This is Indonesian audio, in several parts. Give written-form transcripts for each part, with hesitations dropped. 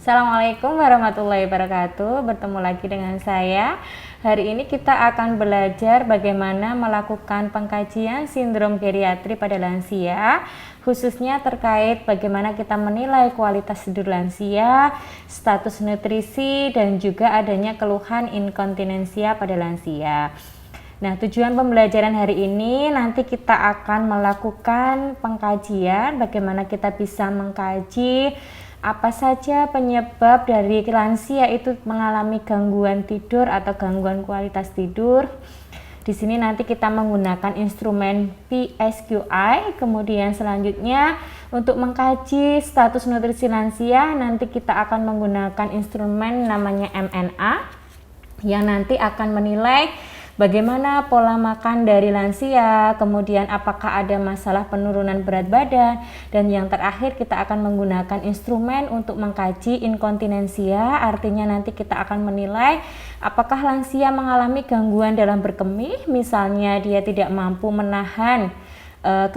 Assalamualaikum warahmatullahi wabarakatuh. Bertemu lagi dengan saya. Hari ini kita akan belajar bagaimana melakukan pengkajian sindrom geriatri pada lansia, khususnya terkait bagaimana kita menilai kualitas tidur lansia, status nutrisi, dan juga adanya keluhan inkontinensia pada lansia. Nah, tujuan pembelajaran hari ini nanti kita akan melakukan pengkajian bagaimana kita bisa mengkaji apa saja penyebab dari lansia itu mengalami gangguan tidur atau gangguan kualitas tidur. Di sini nanti kita menggunakan instrumen PSQI. Kemudian selanjutnya untuk mengkaji status nutrisi lansia nanti kita akan menggunakan instrumen namanya MNA yang nanti akan menilai bagaimana pola makan dari lansia, kemudian apakah ada masalah penurunan berat badan, dan yang terakhir kita akan menggunakan instrumen untuk mengkaji inkontinensia, artinya nanti kita akan menilai apakah lansia mengalami gangguan dalam berkemih, misalnya dia tidak mampu menahan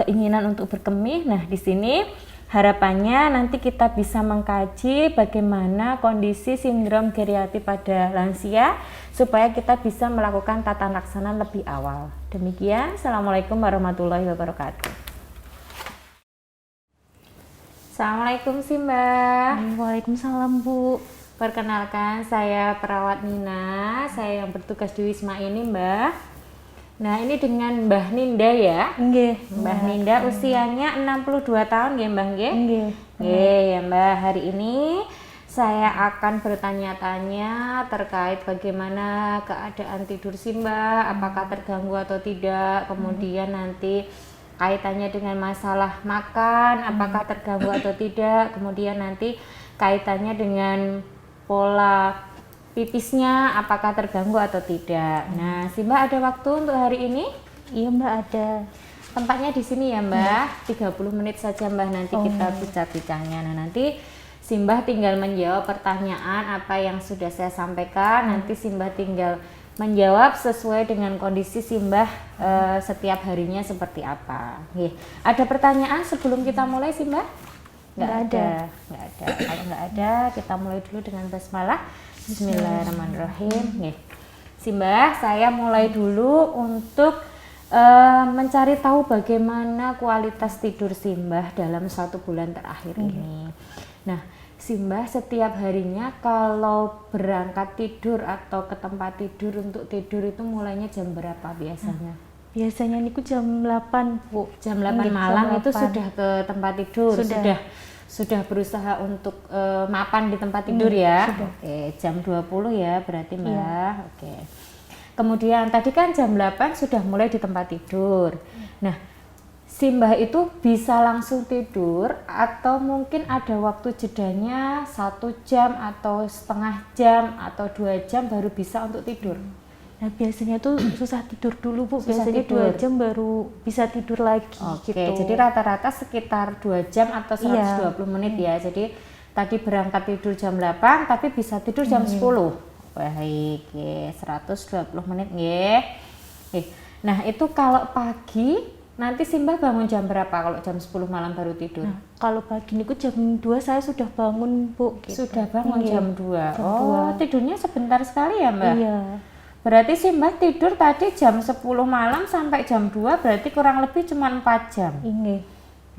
keinginan untuk berkemih. Nah, di sini harapannya nanti kita bisa mengkaji bagaimana kondisi sindrom geriatri pada lansia supaya kita bisa melakukan tata laksana lebih awal. Demikian, Assalamualaikum warahmatullahi wabarakatuh. Assalamualaikum Mbak. Waalaikumsalam Bu. Perkenalkan, saya perawat Nina, saya yang bertugas di Wisma ini Mbak. Nah, ini dengan Mbah Ninda ya. Nggih. Mbah Ninda usianya 62 tahun ya Mbah nggih? Nggih. Nggih ya Mbah, hari ini saya akan bertanya-tanya terkait bagaimana keadaan tidur si Mbah, apakah terganggu atau tidak, kemudian nanti kaitannya dengan masalah makan, apakah terganggu atau tidak, kemudian nanti kaitannya dengan pola pipisnya apakah terganggu atau tidak. Nah, si Mbak ada waktu untuk hari ini? Iya Mbak, ada. Tempatnya di sini ya Mbak, 30 menit saja Mbak, nanti kita bincang-bincangnya. Nah, nanti si Mbak tinggal menjawab pertanyaan apa yang sudah saya sampaikan, nanti si Mbak tinggal menjawab sesuai dengan kondisi si Mbak setiap harinya seperti apa. Ada pertanyaan sebelum kita mulai si Mbak? Nggak ada. Kalau nggak ada, kita mulai dulu dengan basmalah. Bismillahirrahmanirrahim. Si Mbah, saya mulai dulu untuk mencari tahu bagaimana kualitas tidur si Mbah dalam 1 bulan terakhir ini. Nah, si Mbah setiap harinya kalau berangkat tidur atau ke tempat tidur untuk tidur itu mulainya jam berapa biasanya? Biasanya niku jam 8 Bu. Jam 8 malam itu sudah ke tempat tidur, sudah berusaha untuk mapan di tempat tidur ya. Sudah. Oke, jam 20 ya berarti Mbak. Iya. Oke. Kemudian tadi kan jam 8 sudah mulai di tempat tidur. Nah, si Mbak itu bisa langsung tidur atau mungkin ada waktu jedanya 1 jam atau setengah jam atau 2 jam baru bisa untuk tidur? Nah, biasanya tuh susah tidur dulu Bu. Susah Biasanya tidur. 2 jam baru bisa tidur lagi. Oke, gitu. jadi rata-rata sekitar 2 jam atau 120 menit ya. Jadi tadi berangkat tidur jam 8 tapi bisa tidur jam 10. Baik, 120 menit nggih. Nah, itu kalau pagi nanti si Mbak bangun jam berapa kalau jam 10 malam baru tidur? Nah, kalau pagi niku jam 2 saya sudah bangun Bu. Gitu. Sudah bangun jam 2. Jam Oh, 2. tidurnya sebentar sekali ya Mbak? Iya. Berarti si Mbak tidur tadi jam 10 malam sampai jam 2 berarti kurang lebih cuma 4 jam. Ini.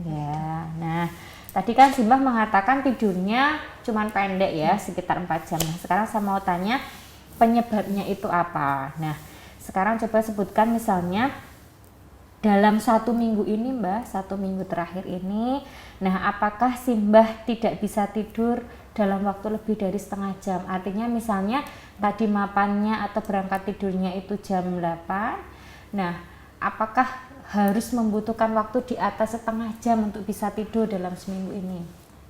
Ya, nah tadi kan si Mbak mengatakan tidurnya cuma pendek ya, sekitar 4 jam. Nah, sekarang saya mau tanya penyebabnya itu apa? Nah, sekarang coba sebutkan misalnya dalam 1 minggu ini Mbak, 1 minggu terakhir ini, nah apakah si Mbak tidak bisa tidur dalam waktu lebih dari setengah jam? Artinya misalnya tadi mapannya atau berangkat tidurnya itu jam 8, nah apakah harus membutuhkan waktu di atas setengah jam untuk bisa tidur dalam seminggu ini?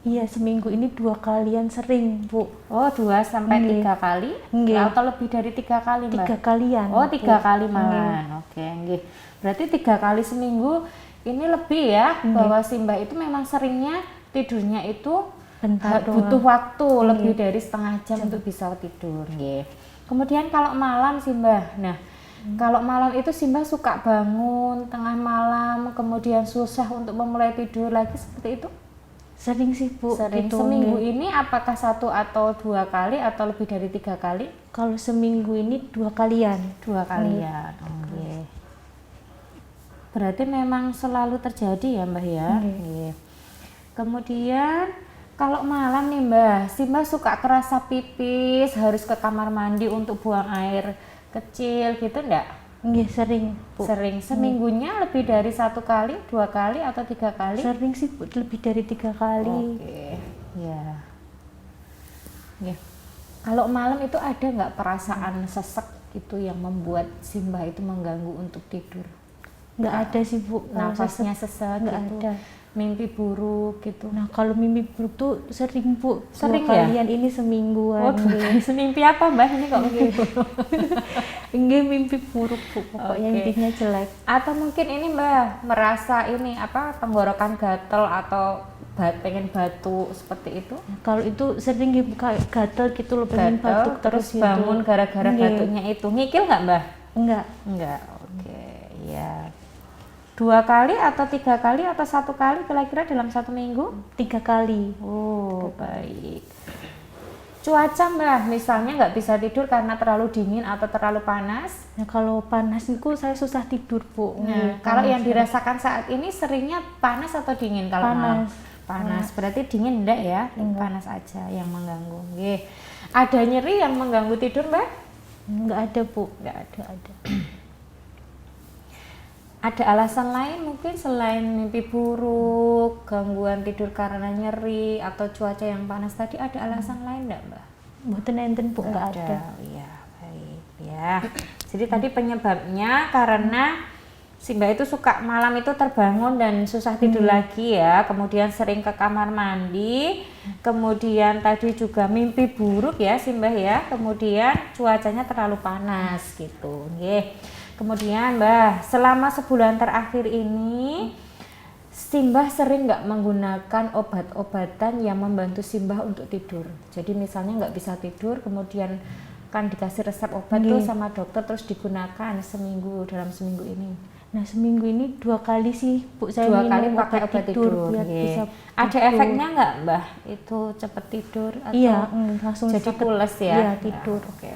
Iya, seminggu ini 2 kalian sering Bu. Oh, 2 sampai 3 kali? Atau lebih dari 3 kali Mbak? 3 kalian. Oh, 3 kali malah. Oke, nggih. Berarti 3 kali seminggu ini lebih ya, bahwa si Mbak itu memang seringnya tidurnya itu Bentar butuh waktu lebih dari setengah jam untuk bisa tidur. Kemudian kalau malam sih Mbak, nah kalau malam itu si Mbak suka bangun tengah malam kemudian susah untuk memulai tidur lagi seperti itu? Sering sih Bu. Sering. Gitu, Seminggu nggih. ini apakah 1 atau 2 kali atau lebih dari 3 kali? Kalau seminggu ini 2 kalian. 2 kalian. Oke. Berarti memang selalu terjadi ya Mbah ya. Nggih. Kemudian kalau malam nih Mbah, si Mbah suka kerasa pipis, harus ke kamar mandi untuk buang air kecil gitu enggak? Nggih, sering Bu. Sering. Seminggunya lebih dari 1 kali, 2 kali atau 3 kali? Sering sih Bu, lebih dari 3 kali. Oke, ya. Ya. Kalau malam itu ada nggak perasaan sesek itu yang membuat si Mbah itu mengganggu untuk tidur? Nggak ada sih Bu. Kalau Nafasnya sesek, sesak nggak gitu, ada. mimpi buruk gitu. Nah, kalau mimpi buruk tuh sering Bu. Sering 2 ya? kalian ini semingguan. nggih. Mimpi apa Mbah ini kok mimpi buruk? Nggih, mimpi buruk Bu. Pokoknya Oke. intinya jelek. Atau mungkin ini Mbah merasa ini apa tenggorokan gatel atau pengen batuk seperti itu? Kalau itu sering Bu, kayak gatel gitu loh, pengen Gatel, batuk terus gitu. bangun gara-gara Nggih. batuknya itu. Ngikil nggak Mbah? Enggak. Enggak, oke, ya. 2 kali atau 3 kali atau 1 kali kira-kira dalam 1 minggu? 3 kali. Oh, baik. Cuaca Mbah, misalnya nggak bisa tidur karena terlalu dingin atau terlalu panas. Nah, kalau panas itu saya susah tidur Bu. Nah, Nggih, kalau panas. yang dirasakan saat ini seringnya panas atau dingin kalau malam? Panas. Panas. Berarti dingin enggak ya? Enggak. Panas aja yang mengganggu. Nggih. Ada nyeri yang mengganggu tidur, Mbak? Enggak ada Bu. Enggak ada. Enggak ada. Ada alasan lain mungkin selain mimpi buruk, gangguan tidur karena nyeri atau cuaca yang panas tadi, ada alasan lain enggak, Mbak? Mboten enten Bu, enggak ada. Iya, baik ya. Jadi tadi penyebabnya karena si Mbak itu suka malam itu terbangun dan susah tidur lagi ya, kemudian sering ke kamar mandi, kemudian tadi juga mimpi buruk ya si Mbak ya, kemudian cuacanya terlalu panas gitu. Nggih. Kemudian Mbah, selama sebulan terakhir ini Simbah sering nggak menggunakan obat-obatan yang membantu Simbah untuk tidur. Jadi misalnya nggak bisa tidur, kemudian kan dikasih resep obat tuh sama dokter terus digunakan dalam seminggu ini. Nah, seminggu ini 2 kali sih Bu, saya 2 kali minum pakai obat tidur. biar Iya. bisa Ada tidur. efeknya nggak Mbah? Itu cepet tidur atau Iya, langsung jadi sakit. pules ya? Iya, tidur. Ya, oke.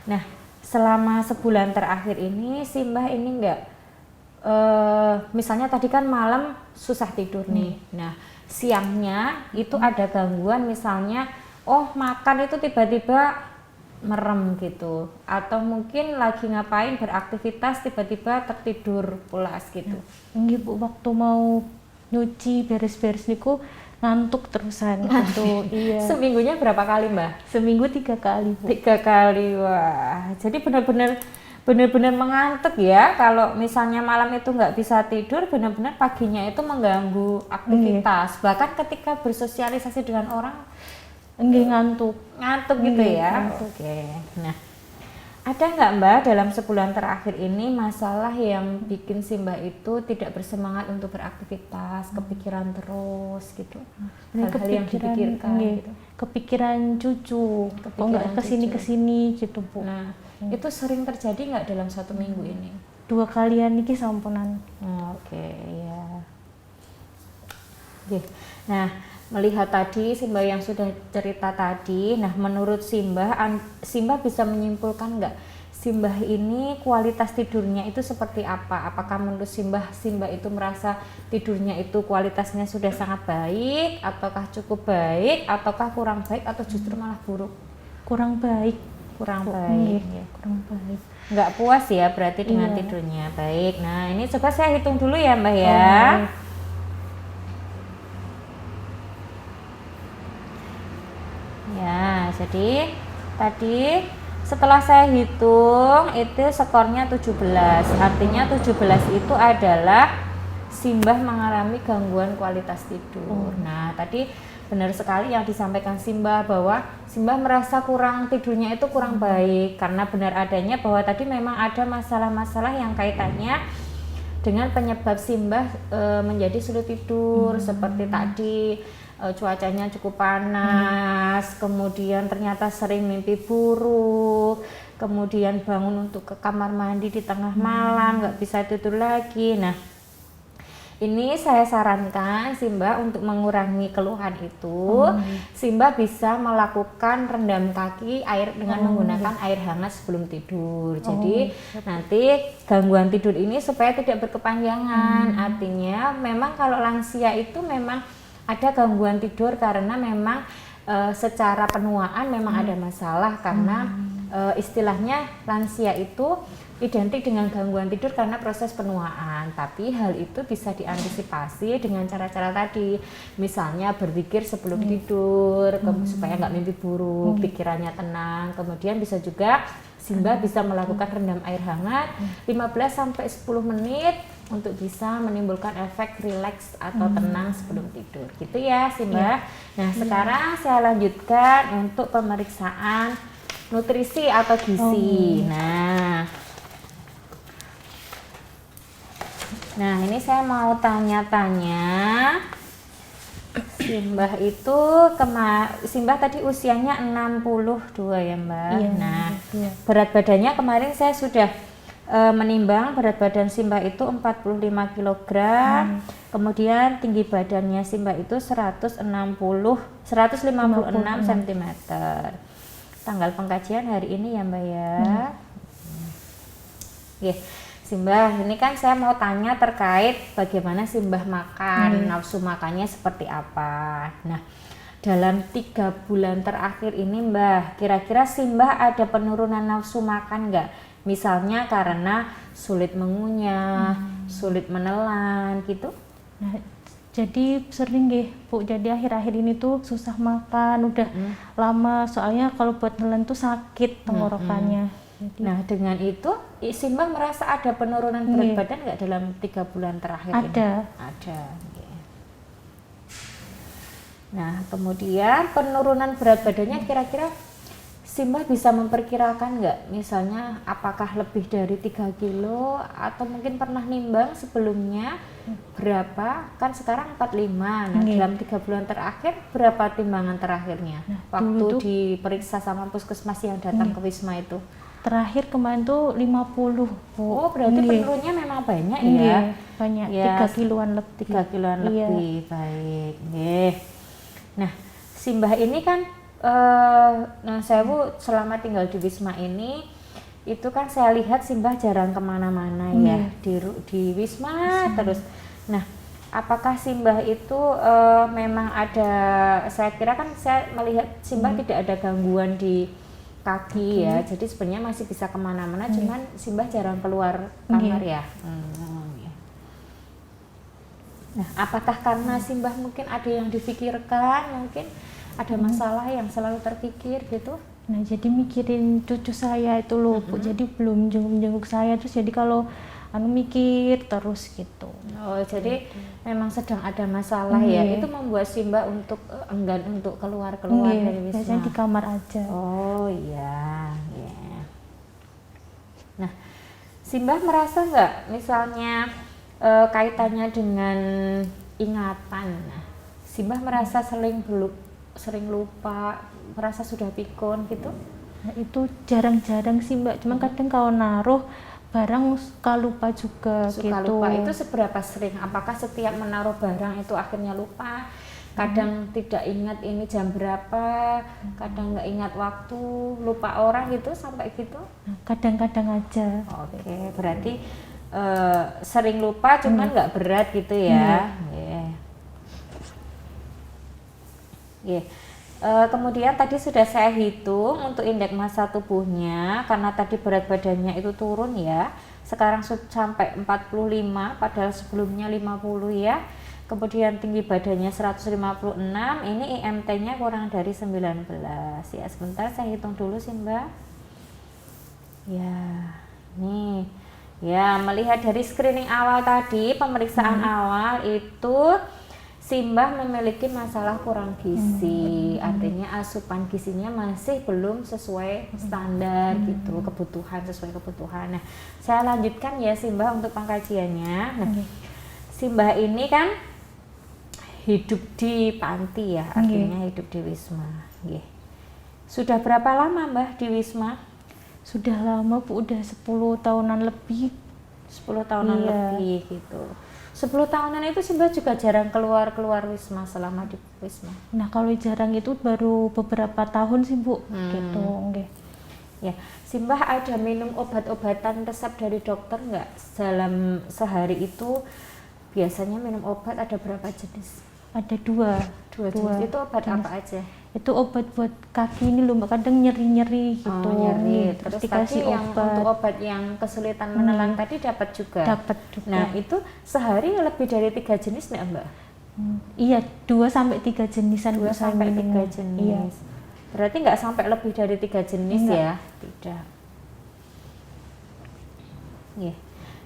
Nah, selama sebulan terakhir ini Simbah ini nggak misalnya tadi kan malam susah tidur nih. Nah, siangnya itu ada gangguan misalnya makan itu tiba-tiba merem gitu atau mungkin lagi ngapain beraktivitas tiba-tiba tertidur pulas gitu. Nggih Bu, waktu mau nyuci beres-beres niku ngantuk terusan gitu. Iya. Seminggunya berapa kali Mbak? Seminggu 3 kali Bu. 3 kali, wah. Jadi benar-benar mengantuk ya. Kalau misalnya malam itu nggak bisa tidur, benar-benar paginya itu mengganggu aktivitas. Bahkan ketika bersosialisasi dengan orang, Nggih, ngantuk. ngantuk gitu ya. Oke. Nah, ada nggak Mbak dalam sebulan terakhir ini masalah yang bikin si Mbak itu tidak bersemangat untuk beraktivitas, kepikiran terus gitu? Hal-hal yang dipikirkan nggih, gitu. kepikiran cucu. Kok Kepikiran nggak kesini gitu Bu. Nah, itu sering terjadi nggak dalam 1 minggu ini? 2 kalian niki sampunan. Oke, ya. Oke. Nah, melihat tadi Simbah yang sudah cerita tadi, nah menurut Simbah bisa menyimpulkan nggak Simbah ini kualitas tidurnya itu seperti apa? Apakah menurut Simbah itu merasa tidurnya itu kualitasnya sudah sangat baik, ataukah cukup baik, ataukah kurang baik, atau justru malah buruk? Kurang baik. Kurang baik. Nggih, kurang baik. Nggak puas ya berarti dengan Iya. tidurnya. Baik. Nah, ini coba saya hitung dulu ya, Mbah ya. Baik. Ya, jadi tadi setelah saya hitung itu skornya 17. Artinya 17 itu adalah Simbah mengalami gangguan kualitas tidur. Nah, tadi benar sekali yang disampaikan Simbah bahwa Simbah merasa tidurnya itu kurang baik karena benar adanya bahwa tadi memang ada masalah-masalah yang kaitannya dengan penyebab Simbah menjadi sulit tidur seperti tadi cuacanya cukup panas, kemudian ternyata sering mimpi buruk, kemudian bangun untuk ke kamar mandi di tengah malam, nggak bisa tidur lagi. Nah, Ini saya sarankan Simbah untuk mengurangi keluhan itu, Simbah bisa melakukan rendam kaki dengan menggunakan air hangat sebelum tidur. Jadi nanti gangguan tidur ini supaya tidak berkepanjangan. Artinya memang kalau lansia itu memang ada gangguan tidur karena memang secara penuaan memang ada masalah karena istilahnya lansia itu identik dengan gangguan tidur karena proses penuaan, tapi hal itu bisa diantisipasi dengan cara-cara tadi, misalnya berpikir sebelum tidur supaya nggak mimpi buruk, pikirannya tenang. Kemudian bisa juga Simbah bisa melakukan rendam air hangat 15-10 menit untuk bisa menimbulkan efek rileks atau tenang sebelum tidur, gitu ya Simbah. Nah sekarang saya lanjutkan untuk pemeriksaan nutrisi atau gizi. Nah ini saya mau tanya-tanya, Simbah itu Simbah tadi usianya 62 ya Mbak. Berat badannya kemarin saya sudah menimbang berat badan Simbah itu 45 kg. Kemudian tinggi badannya Simbah itu 156 cm. Tanggal pengkajian hari ini ya Mbak ya. Simbah, ini kan saya mau tanya terkait bagaimana Simbah makan, nafsu makannya seperti apa. Nah, dalam 3 bulan terakhir ini Mbah, kira-kira Simbah ada penurunan nafsu makan nggak? Misalnya karena sulit mengunyah, sulit menelan gitu? Nah, jadi sering Bu, jadi akhir-akhir ini tuh susah makan, udah lama, soalnya kalau buat nelan tuh sakit tenggorokannya. Nah dengan itu Simbah merasa ada penurunan berat badan nggak dalam 3 bulan terakhir ini? Ada. Nah kemudian penurunan berat badannya kira-kira Simbah bisa memperkirakan nggak, misalnya apakah lebih dari 3 kilo atau mungkin pernah nimbang sebelumnya berapa, kan sekarang 45. Nah dalam 3 bulan terakhir berapa timbangan terakhirnya waktu diperiksa sama puskesmas yang datang ke Wisma itu? Terakhir kemarin tuh 50 Bu. Oh berarti penurunnya memang banyak ya? Banyak, 3 kiloan lebih. 3 kiloan lebih, baik. Nah Simbah ini kan saya Bu selama tinggal di Wisma ini itu kan saya lihat Simbah jarang kemana-mana ya, di Wisma terus. Nah apakah Simbah itu memang ada, saya kira kan saya melihat Simbah tidak ada gangguan di kaki ya, jadi sebenarnya masih bisa kemana-mana, cuman Simbah jarang keluar kamar ya. Nah apakah karena Simbah mungkin ada yang difikirkan, mungkin ada masalah yang selalu terpikir gitu? Nah jadi mikirin cucu saya itu loh Bu, jadi belum jenguk saya, terus jadi kalau mikir terus gitu. Oh jadi memang sedang ada masalah ya, itu membuat Simbah untuk enggan untuk keluar dari Wisma. Biasanya di kamar aja. Oh iya. Nah Simbah merasa nggak misalnya kaitannya dengan ingatan? Nah, Simbah merasa sering lupa, merasa sudah pikun gitu? Nah, itu jarang-jarang sih Mbak, cuman kadang kalau naruh barang suka lupa juga suka gitu. Lupa itu seberapa sering? Apakah setiap menaruh barang itu akhirnya lupa? Kadang tidak ingat ini jam berapa, kadang nggak ingat waktu, lupa orang gitu, sampai gitu? Kadang-kadang aja. Oke, berarti sering lupa cuman nggak berat gitu ya? Kemudian tadi sudah saya hitung untuk indeks massa tubuhnya, karena tadi berat badannya itu turun ya, sekarang sampai 45 padahal sebelumnya 50 ya. Kemudian tinggi badannya 156, ini IMT-nya kurang dari 19 ya. Sebentar saya hitung dulu sih Mbak. Ya, nih. Ya, melihat dari screening awal tadi, pemeriksaan awal itu Simbah memiliki masalah kurang gizi, artinya asupan gizinya masih belum sesuai standar gitu, sesuai kebutuhan. Nah, saya lanjutkan ya Simbah untuk pengkajiannya. Nah, Simbah ini kan hidup di panti ya, artinya hidup di Wisma. Sudah berapa lama Mbah di Wisma? Sudah lama Bu, udah 10 tahunan lebih. 10 tahunan lebih gitu. 10 tahunan itu Simbah juga jarang keluar Wisma selama di Wisma. Nah, kalau jarang itu baru beberapa tahun sih, Bu. Gitu, nggih. Ya, Simbah ada minum obat-obatan resep dari dokter nggak? Dalam sehari itu biasanya minum obat ada berapa jenis? Ada dua Jenis. Itu obat jenis. apa aja? Itu obat buat kaki ini loh, Mbak, kadang nyeri-nyeri gitu. Nyeri. Terus Terus dikasih tadi yang obat. untuk obat yang kesulitan menelan tadi dapat juga. Dapat juga. Nah, itu sehari lebih dari 3 jenis nggak, Mbak? Iya, 2 sampai 3 jenisan 2 saya sampai 3 minum. jenis. Iya. Berarti nggak sampai lebih dari 3 jenis ya? Tidak. Iya.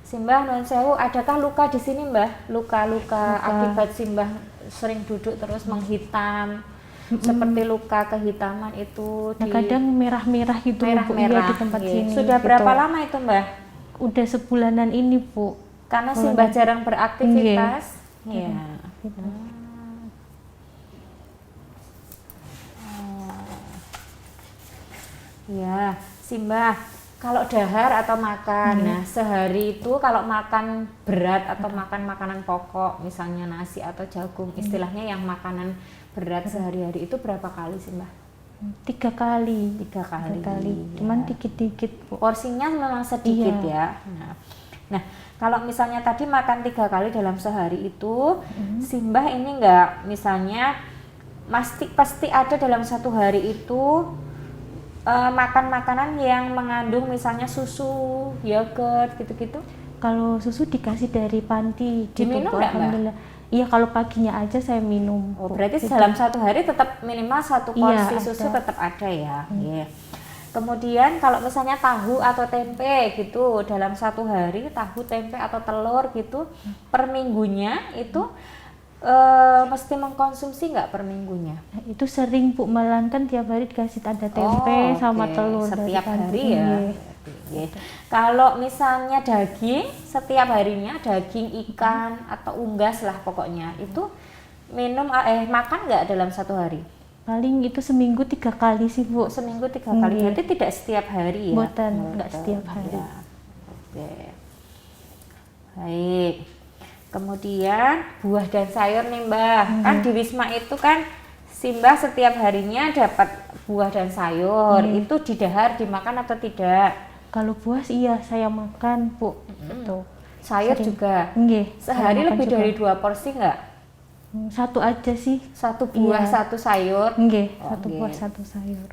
Simbah non sewu, adakah luka di sini, Mbah? Luka-luka akibat Simbah sering duduk terus menghitam, seperti luka kehitaman itu Nah, kadang merah-merah gitu loh, Bu, merah-merah. di tempat Iya. sini. Sudah gitu. berapa lama itu, Mbah? Udah sebulanan ini, Bu. Karena Simbah jarang beraktivitas. Iya. Ya, Simbah, kalau dahar atau makan, nah sehari itu kalau makan berat atau makan makanan pokok, misalnya nasi atau jagung, istilahnya yang makanan berat sehari-hari itu berapa kali Simbah? 3 kali. 3 kali. 3 kali. Cuman dikit-dikit, Bu. Porsinya memang sedikit ya. Nah, kalau misalnya tadi makan 3 kali dalam sehari itu, Simbah ini enggak, misalnya pasti ada dalam satu hari itu makan makanan yang mengandung misalnya susu, yogurt gitu-gitu. Kalau susu dikasih dari panti gitu, Diminum Bu, nggak, Mbak? alhamdulillah. Iya, kalau paginya aja saya minum. Oh, Bu. berarti Gitu. dalam satu hari tetap minimal 1 porsi Iya, susu ada. tetap ada ya. Iya. Kemudian kalau misalnya tahu atau tempe gitu dalam satu hari, tahu, tempe atau telur gitu per minggunya itu mesti mengkonsumsi nggak per minggunya? Nah, itu sering, Bu, malahan kan tiap hari dikasih ada tempe sama oke. telur Setiap dari panti. hari ya. Iya. Oke. Kalau misalnya daging, setiap harinya daging, ikan atau unggas lah pokoknya itu makan nggak dalam satu hari? Paling itu seminggu 3 kali sih, Bu. Seminggu 3 kali, Iya. berarti tidak setiap hari ya? Boten, nggak setiap hari. Ya. Oke. Baik. Kemudian buah dan sayur nih, Mbah. Kan di Wisma itu kan Simbah setiap harinya dapat buah dan sayur. Itu didahar, dimakan atau tidak? Kalau buah sih iya saya makan, Bu. Gitu. Sayur Sering. juga. Nggih, Sehari saya makan lebih juga. dari 2 porsi nggak? Satu aja sih. 1 buah, Iya. 1 sayur. Nggih, Oh, satu nggih. buah, satu sayur.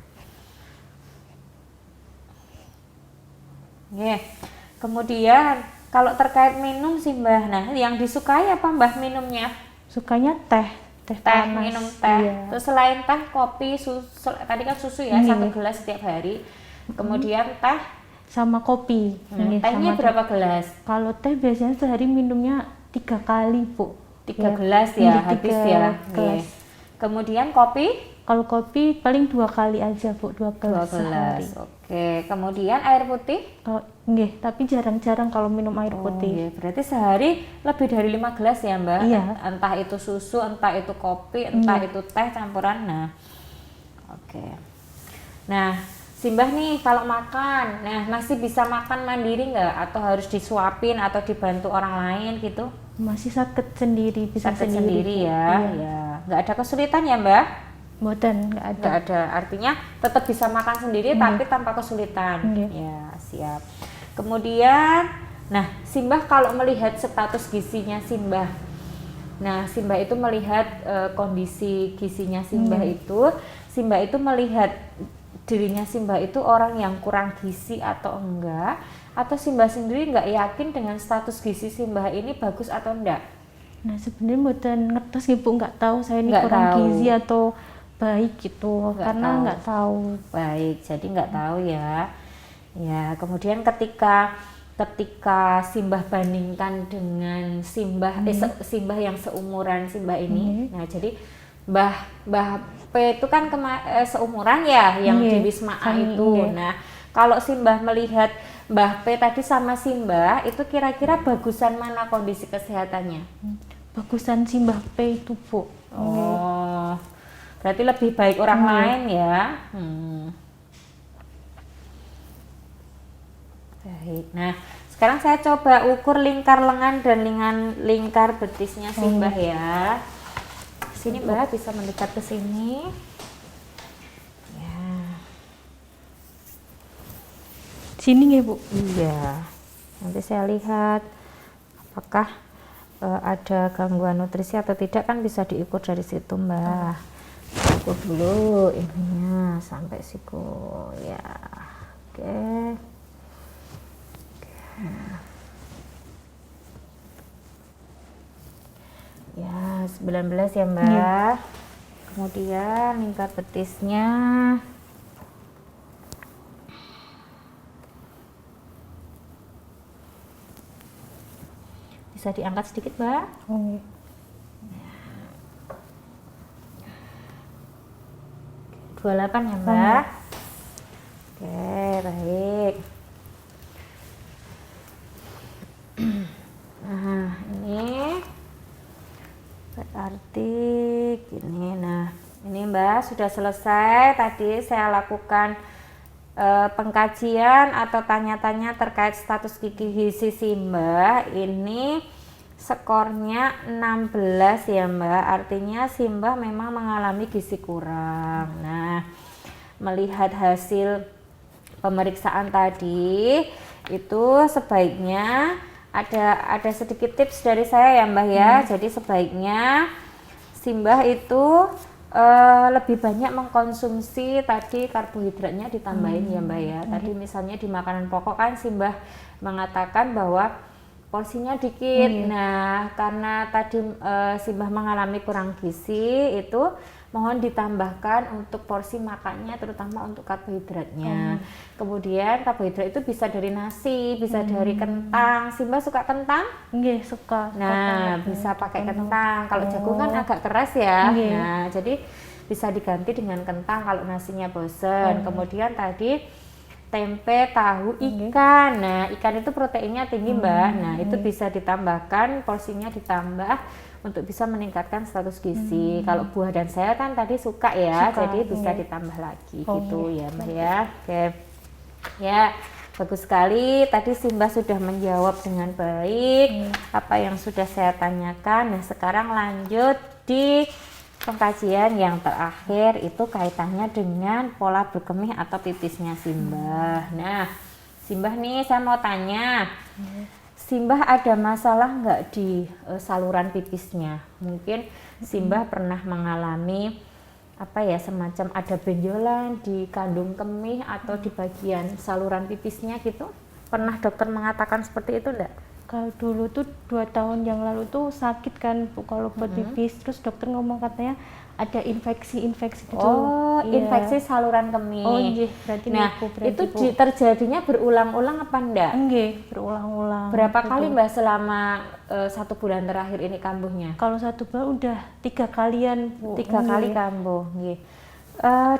Nggih. Kemudian kalau terkait minum sih, Mbah. Nah, yang disukai apa, Mbah, minumnya? Sukanya teh Teh, panas. minum teh. Iya. Terus selain teh, kopi, susu, tadi kan susu ya, 1 gelas setiap hari. Kemudian teh, Sama kopi. Nggih, tehnya sama berapa gelas? Kalau teh biasanya sehari minumnya 3 kali, Bu. 3 Iya. gelas ya, Nggih, habis 3 ya. gelas. Nggih. Kemudian kopi Kalau kopi paling 2 kali aja, Bu, 2 2 gelas sehari. gelas. Oke. Kemudian air putih? Kalau nggih, tapi jarang-jarang kalau minum air putih. Iya, berarti sehari lebih dari 5 gelas ya, Mbak? Iya. Entah itu susu, entah itu kopi, entah itu teh campuran. Nah, oke. Nah, Simbah nih kalau makan, nah masih bisa makan mandiri nggak? Atau harus disuapin atau dibantu orang lain gitu? Masih sakit sendiri, bisa Sakit sendiri, sendiri Bu. ya, Iya. ya. Nggak ada kesulitan ya, Mbak? Boten, nggak ada. Nggak ada, artinya tetap bisa makan sendiri tapi tanpa kesulitan. Nggih. Ya, siap. Kemudian, nah Simbah kalau melihat status gizinya Simbah, nah Simbah itu melihat kondisi gizinya Simbah itu melihat dirinya Simbah itu orang yang kurang gizi atau enggak, atau Simbah sendiri nggak yakin dengan status gizi Simbah ini bagus atau enggak? Nah, sebenarnya boten ngertos nih, Bu, nggak tahu saya ini Nggak kurang tahu. gizi atau baik gitu, Nggak karena tahu. nggak tahu. Baik, jadi nggak tahu ya. Ya, kemudian ketika Simbah bandingkan dengan Simbah Simbah yang seumuran Simbah ini. Nah, jadi Mbah P itu kan seumuran ya yang di Wisma A kami, itu. nggih. Nah, kalau Simbah melihat Mbah P tadi sama Simbah, itu kira-kira bagusan mana kondisi kesehatannya? Bagusan Simbah P itu, Bu. Oh, berarti lebih baik orang lain ya. Baik. Nah, Sekarang saya coba ukur lingkar lengan dan lingkar betisnya si Mbah ya. Sini Mbah, bisa mendekat ke sini. Ya. Sini ya Bu? Iya. Nanti saya lihat apakah ada gangguan nutrisi atau tidak, kan bisa diukur dari situ Mbah. Ukur dulu ininya sampai siku ya. Oke. Ya, 19 ya Mbak. Iya. Kemudian lingkar betisnya bisa diangkat sedikit Mbak. Oke. 28 ya Mbak. Oke, baik. Nah, ini berarti gini. Nah, ini Mbak sudah selesai. Tadi saya lakukan pengkajian atau tanya-tanya terkait status gizi si Mbak. Ini skornya 16 ya Mbak, artinya si Mbak memang mengalami gizi kurang. Nah, melihat hasil pemeriksaan tadi itu sebaiknya ada sedikit tips dari saya ya Mbak ya. Jadi sebaiknya si Mbak itu lebih banyak mengkonsumsi tadi karbohidratnya ditambahin ya Mbak ya. Tadi misalnya di makanan pokok kan si Mbak mengatakan bahwa porsinya dikit. Nah, karena tadi si Mbah mengalami kurang gizi, itu mohon ditambahkan untuk porsi makannya, terutama untuk karbohidratnya. Kemudian karbohidrat itu bisa dari nasi, bisa dari kentang. Si Mbah suka kentang? Nggih, suka. Nah, bisa pakai kentang. Kalau jagung kan agak keras ya. Nah, jadi bisa diganti dengan kentang kalau nasinya bosen. Kemudian tadi tempe, tahu, ikan. Nah, ikan itu proteinnya tinggi Mbak. Nah, itu bisa ditambahkan, porsinya ditambah untuk bisa meningkatkan status gizi. Kalau buah dan sayur kan tadi suka ya, jadi bisa ditambah lagi gitu ya Mbak ya. Oke. Ya, bagus sekali. Tadi si Mbak sudah menjawab dengan baik apa yang sudah saya tanyakan. Nah, sekarang lanjut di pengkajian yang terakhir, itu kaitannya dengan pola berkemih atau pipisnya si Mbah. Nah, si Mbah nih saya mau tanya, si Mbah ada masalah nggak di saluran pipisnya? Mungkin si Mbah pernah mengalami apa ya, semacam ada benjolan di kandung kemih atau di bagian saluran pipisnya gitu? Pernah dokter mengatakan seperti itu enggak? Kalau dulu tuh 2 tahun yang lalu tuh sakit kan Bu, kalau buat pipis, terus dokter ngomong katanya ada infeksi gitu. Oh, Iya. infeksi saluran kemih. Oh iya, berarti nah, niku berarti, itu Bu. terjadinya berulang-ulang apa enggak? Nggih, berulang-ulang. Berapa gitu. kali Mbak selama 1 bulan terakhir ini kambuhnya? Kalau 1 bulan udah 3 kalian Bu. 3 kali kambuh, nggih.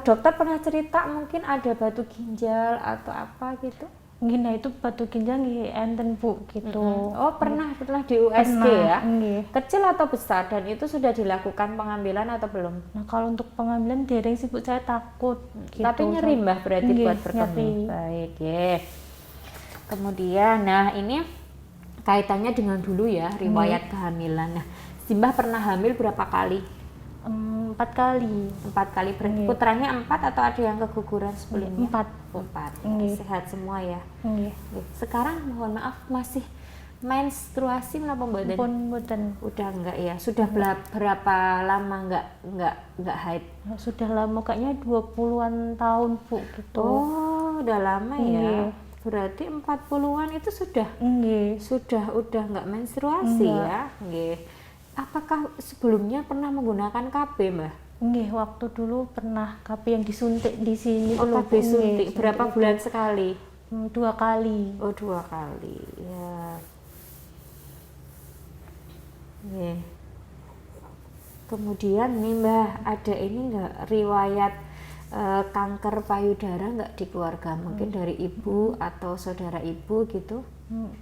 Dokter pernah cerita mungkin ada batu ginjal atau apa gitu? Nggih, nah itu batu ginjal nggih enten Bu gitu. Oh, pernah di USG ya? Nggih. Kecil atau besar, dan itu sudah dilakukan pengambilan atau belum? Nah, kalau untuk pengambilan dereng sih Bu, saya takut gitu. Tapi nyeri Mbah berarti Nggih, buat berkemih. nyeri. Baik, ya. Kemudian, nah ini kaitannya dengan dulu ya, riwayat kehamilan. Nah, si Mbah pernah hamil berapa kali? 4 kali. 4 kali. Berarti putranya 4 atau ada yang keguguran sebelumnya? 4. 4. Nggih. Sehat semua ya. Nggih. Sekarang mohon maaf masih menstruasi menapa mboten? Pun mboten. Udah enggak ya? Sudah berapa lama enggak haid? Sudah lama, kayaknya 20-an tahun Bu gitu. Oh, udah lama ya. Nggih. Berarti 40-an itu sudah Nggih. udah enggak menstruasi ya? Nggih. Apakah sebelumnya pernah menggunakan KB, Mbah? Nggih, waktu dulu pernah KB yang disuntik di sini. Oh, dulu, KB Bu. suntik. Nggih, Berapa suntik bulan itu. sekali? 2 kali. Oh, 2 kali. Ya. Nggih. Kemudian nih Mbah, ada ini enggak riwayat kanker payudara enggak di keluarga? Mungkin dari ibu atau saudara ibu gitu?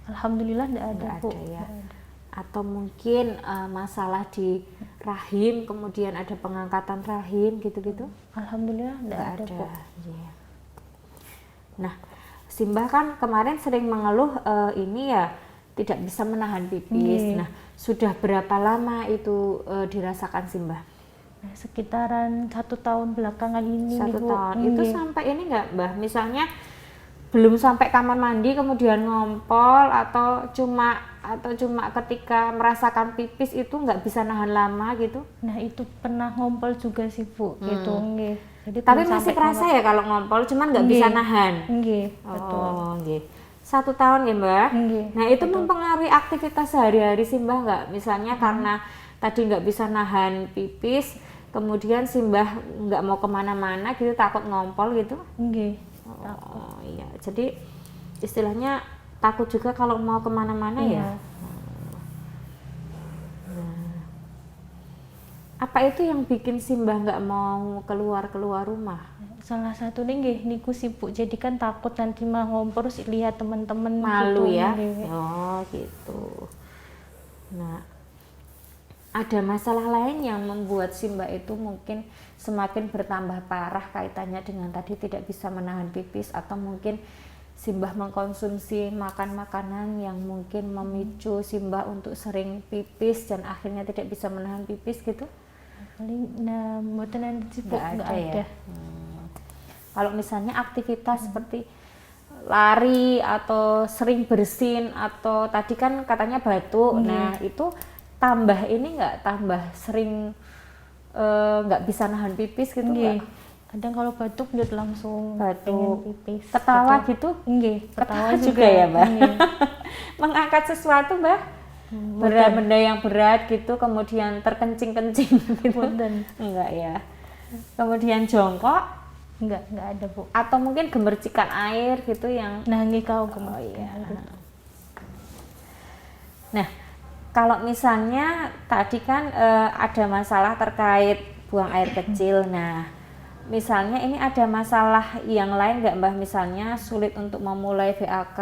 Alhamdulillah enggak ada, Enggak Bu. ada ya. Nggak ada. Atau mungkin masalah di rahim, kemudian ada pengangkatan rahim gitu-gitu? Alhamdulillah enggak Enggak ada, ada. Bu. Iya. Nah, Simbah kan kemarin sering mengeluh ini ya tidak bisa menahan pipis. Nah, sudah berapa lama itu dirasakan Simbah? Nah, sekitaran 1 tahun belakangan ini. 1 Bu. tahun. Itu sampai ini nggak Mbah? Misalnya belum sampai kamar mandi kemudian ngompol atau cuma ketika merasakan pipis itu nggak bisa nahan lama gitu? Nah, itu pernah ngompol juga sih Bu, gitu. Nggih. Jadi Tapi belum masih sampai kerasa ya kalau ngompol, cuman nggak bisa nahan. Nggih, betul. Oh, nggih. 1 tahun ya Mbak? Nggih, Nah itu mempengaruhi aktivitas sehari-hari Simbah nggak? Misalnya karena tadi nggak bisa nahan pipis, kemudian Simbah nggak mau kemana-mana gitu, takut ngompol gitu? Nggih. Oh iya, jadi istilahnya takut juga kalau mau kemana-mana ya? Apa itu yang bikin Simbah nggak mau keluar rumah? Salah satu nggih niku sibuk, jadi kan takut nanti mah ngompol terus lihat teman-teman Malu gitu, ya? nggih. Oh gitu. Nah, ada masalah lain yang membuat Simbah itu mungkin semakin bertambah parah kaitannya dengan tadi tidak bisa menahan pipis, atau mungkin Simbah mengkonsumsi makanan yang mungkin memicu Simbah untuk sering pipis dan akhirnya tidak bisa menahan pipis gitu? Paling mboten ada sih Bu, nggak ada. Ya? Kalau misalnya aktivitas seperti lari atau sering bersin atau tadi kan katanya batuk, nah itu tambah ini nggak, tambah sering nggak bisa nahan pipis gitu nggak? Kadang kalau batuk dia langsung pengen pipis. Ketawa gitu? Nggih, ketawa juga ya Mbak? Mengangkat sesuatu Mbak? Benda yang berat gitu kemudian terkencing-kencing gitu? Enggak ya? Kemudian jongkok? Enggak ada Bu. Atau mungkin gemercikan air gitu yang... Nah nggih kau Nah, kalau misalnya tadi kan ada masalah terkait buang air kecil. Nah, misalnya ini ada masalah yang lain nggak Mbah? Misalnya sulit untuk memulai BAK,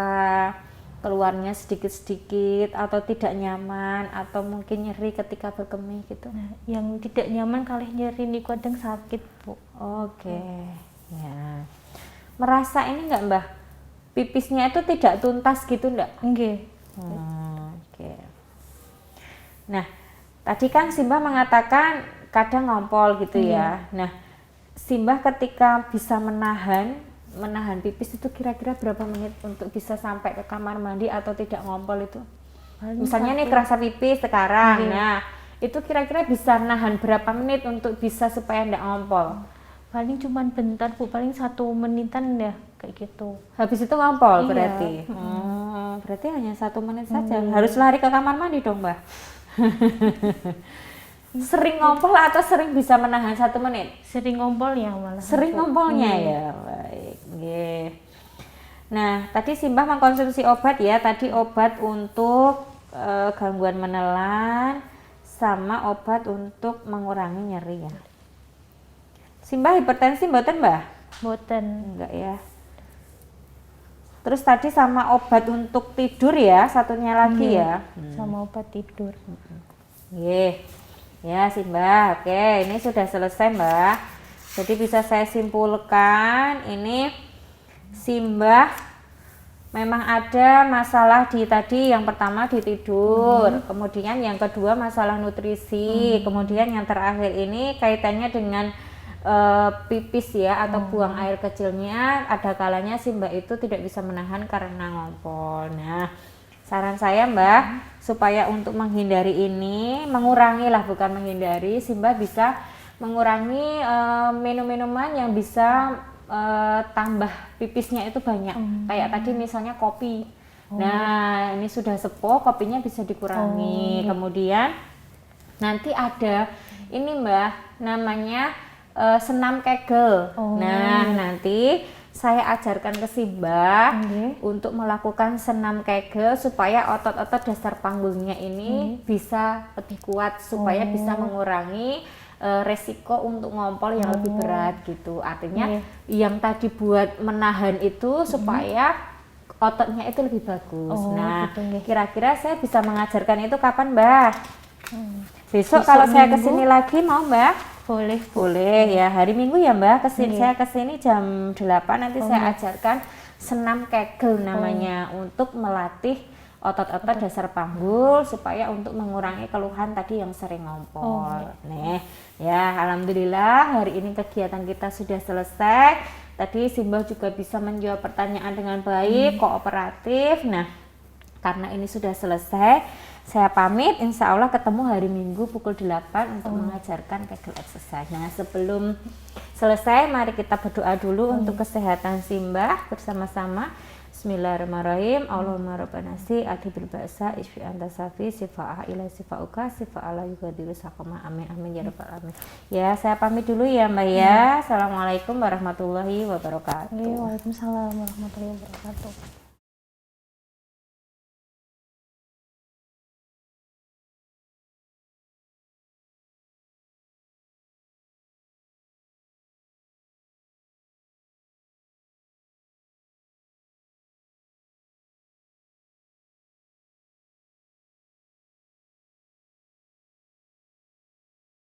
keluarnya sedikit-sedikit, atau tidak nyaman, atau mungkin nyeri ketika berkemih gitu? Nah, yang tidak nyaman kali nyeri niku kadang sakit Bu. Oke. Ya. Merasa ini nggak Mbah? Pipisnya itu tidak tuntas gitu enggak? Nggih. Oke. Nah, tadi kan Simbah mengatakan kadang ngompol gitu ya. Nah, Simbah ketika bisa menahan pipis itu kira-kira berapa menit untuk bisa sampai ke kamar mandi atau tidak ngompol itu? Misalnya nih kerasa pipis sekarang. Nah, itu kira-kira bisa nahan berapa menit untuk bisa supaya enggak ngompol? Paling cuman bentar Bu, paling 1 menitan ya kayak gitu. Habis itu ngompol berarti? Berarti hanya 1 menit saja. Harus lari ke kamar mandi dong Mbak? Sering ngompol atau sering bisa menahan 1 menit? Sering ngompolnya malah. Sering ngompolnya ya, baik. Yeah. Nah, tadi Simbah mengkonsumsi obat ya, tadi obat untuk gangguan menelan sama obat untuk mengurangi nyeri ya. Simbah hipertensi mboten Mbah? Mboten. Enggak ya. Terus tadi sama obat untuk tidur ya, satunya lagi ya. Sama obat tidur. Ya Simbah, oke ini sudah selesai Mbak. Jadi bisa saya simpulkan ini Simbah memang ada masalah di tadi, yang pertama di tidur, kemudian yang kedua masalah nutrisi, kemudian yang terakhir ini kaitannya dengan pipis ya atau buang air kecilnya, ada kalanya Simbah itu tidak bisa menahan karena ngompol. Nah, saran saya Mbak, supaya untuk menghindari ini, mengurangi lah bukan menghindari, Simbah bisa mengurangi minum-minuman yang bisa tambah pipisnya itu banyak. Kayak tadi misalnya kopi. Nah, ini sudah sepuh, kopinya bisa dikurangi. Kemudian nanti ada ini Mbak, namanya senam Kegel. Nah, nanti saya ajarkan ke Simbah untuk melakukan senam Kegel supaya otot-otot dasar panggungnya ini bisa lebih kuat, supaya bisa mengurangi resiko untuk ngompol yang lebih berat gitu. Artinya yang tadi buat menahan itu supaya ototnya itu lebih bagus. Nah, kira-kira saya bisa mengajarkan itu kapan Mbak? Besok kalau saya kesini lagi mau Mbak? Boleh ya, hari Minggu ya Mbak, saya kesini jam 8 nanti saya ajarkan senam kegel namanya, untuk melatih otot-otot dasar panggul supaya untuk mengurangi keluhan tadi yang sering ngompol. Nih, ya alhamdulillah hari ini kegiatan kita sudah selesai. Tadi Simbah juga bisa menjawab pertanyaan dengan baik, kooperatif. Nah, karena ini sudah selesai, saya pamit. Insya Allah ketemu hari Minggu pukul 8 untuk mengajarkan kegel exercise. Nah, sebelum selesai mari kita berdoa dulu untuk kesehatan Simbah bersama-sama. Bismillahirrahmanirrahim. Allahumma rabbana si ati bil ba'sa isfi anta safi sifa'ah ila sifa'uka sifa'ala yugadiru sakoma. Amin amin ya rabbal alamin. Ya, saya pamit dulu ya Mbak ya. Assalamualaikum warahmatullahi wabarakatuh. Waalaikumsalam warahmatullahi wabarakatuh.